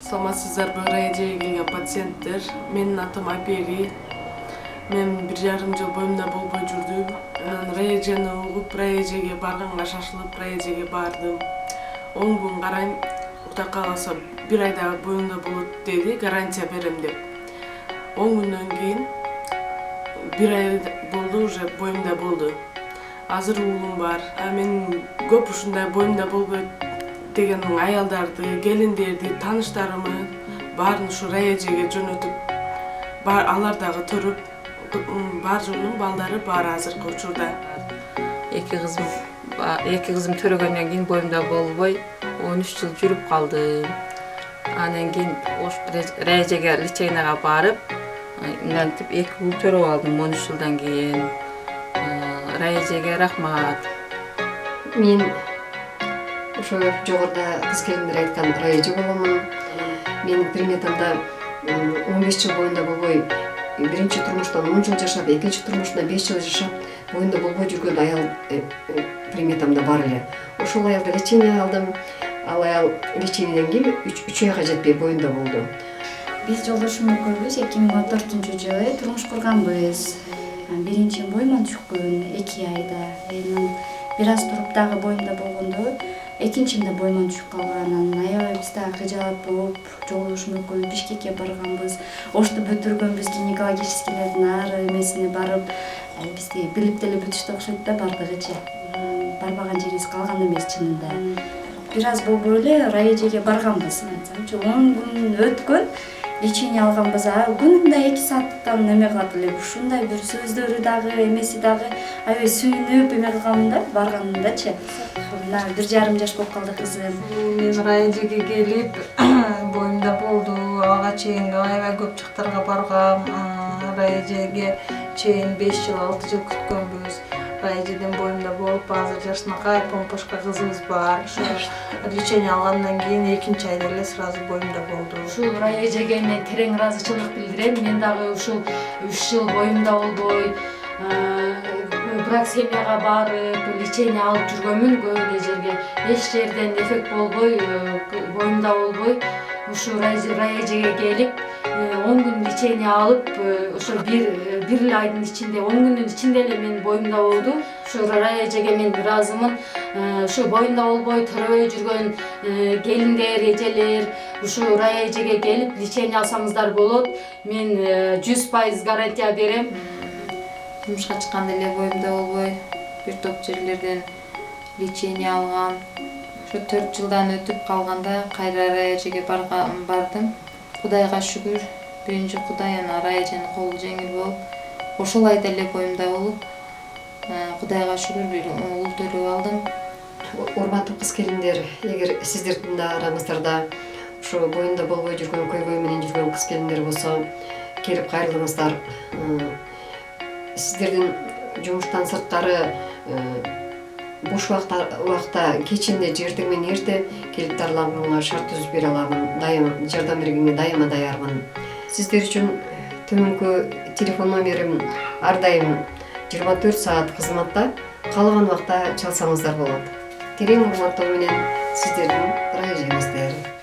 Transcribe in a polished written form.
Саламатсыздарбы, Раядеге келген пациенттер. Менин атым Апери. Мен 1,5 жыл боюмда болбой жүрдүм. Анан Раядени угуп, Раядеге барганга шашылып, Раядеге бардым. 10 күн карайм, Кудай кааласа 1 айда боюмда болот деди, гарантия берем деп. 10 күндөн кийин 1 ай болду, уже боюмда болду. Азыр уулум бар. Мен көп ушундай боюмда болбойт деген аялдарды, келиндерди, тааныштарымы баарын ушу Раядеге жөнөтүп, алар дагы төрөп, бар жоонун балдары бар азыркы учурда. Эки кызым төрөгөндөн кийин боюмда болбой 13 жыл жүрүп калдым. Анан кийин Раядеге леченияга барып, мынтип 2 ул төрөп алдым 13 жылдан кийин. Раядеге рахмат. Мен ошо жогоруда кыз келиндер айткан Раяже боломун. Менин приметамда 15 жыл боюнда болбой, биринчи турмуштан 10 жыл жашап, экинчи турмуштан 5 жыл жашап, боюнда болбой жүргөн аял приметамда бар эле. Ошол аялда лечение алдым. Ал аял лечениеден кийин 3 айга жетпей боюнда болду. Биз жолдошум экөөбүз 2014-жылы турмуш курганбыз. Биринчи боюма түшкөн 2 айда. Бир аз туруп дагы боюмда болгондо экинчимде боюма түшүп калган. Анан аябай биз дагы кыжаат болуп, жолдошум экөөбүз Бишкекке барганбыз. Ошто бүтүргөнбүз, гинекологическийлердин ар эмесине барып, бизди билип деле бүтүштү окшойт да бардыгычы. Барбаган жерибиз калган эмес чынында. Бир аз болбой эле Раядеге барганбыз. 10 күн өткөн, лечение алганбыз. Күнүндө 2 сааттан неме кылат эле. Ушундай бир сөздөрү дагы, эмеси дагы аябай сүйүнүп эме кылганмын да, барганымдачы. Мына 1,5 жаш болуп калды кызым. Мен Раядеге келип, боюмда болду. Ага чейин аябай көп жактарга баргам. Раядеге чейин 5 жыл, 6 жыл күткөнбүз. Раядеден боюмда болуп, азыр жашынакай помпошка кызыбыз бар. Ошо лечение алгандан кийин 2 айда эле сразу боюмда болду. Ушул Раядеге мен терең ыраазычылык билдирем. Мен дагы ушул 3 жыл боюмда болбой, бирок семьяга барып, лечение алып жүргөнмүн көп эле жерге. Эч жерден эффект болбой, боюмда болбой, ушу Раядеге келип 10 күн лечение алып, ошо бир эле айдын ичинде, 10 күндүн ичинде эле мен боюмда болду. Ошо Раядеге мен ыраазымын. Ушу боюмда болбой төрөбөй жүргөн келиндер, эжелер ушу Раядеге келип лечение алсаңыздар болот. Мен 100% гарантия берем. Турмушка чыкканда эле боюмда болбой, бир топ жерлерден лечение алгам. Ошо 4 жылдан өтүп калганда кайра Раядеге бардым. Кудайга шүгүр, биринчи Кудай ана Раяденин колу жеңил болуп, ошол айда эле боюмда болуп, Кудайга шүгүр бир уул төрөп алдым. Урматтуу кыз келиндер, эгер сиздердин да араңыздарда ошо боюнда болбой жүргөн, көйгөй менен жүргөн кыз келиндер болсо, келип кайрылыңыздар. Сиздердин жумуштан сырткары бош убакта кечинде же эртең менен эрте келип дарыланууга шарт түзүп бере аламын. Дайым жардам бергенге дайыма даярмын. Сиздер үчүн төмөнкү телефон номерим ар дайым 24 саат кызматта, каалаган убакта чалсаңыздар болот. Терең урматтоо менен сиздердин Раядеңиздер.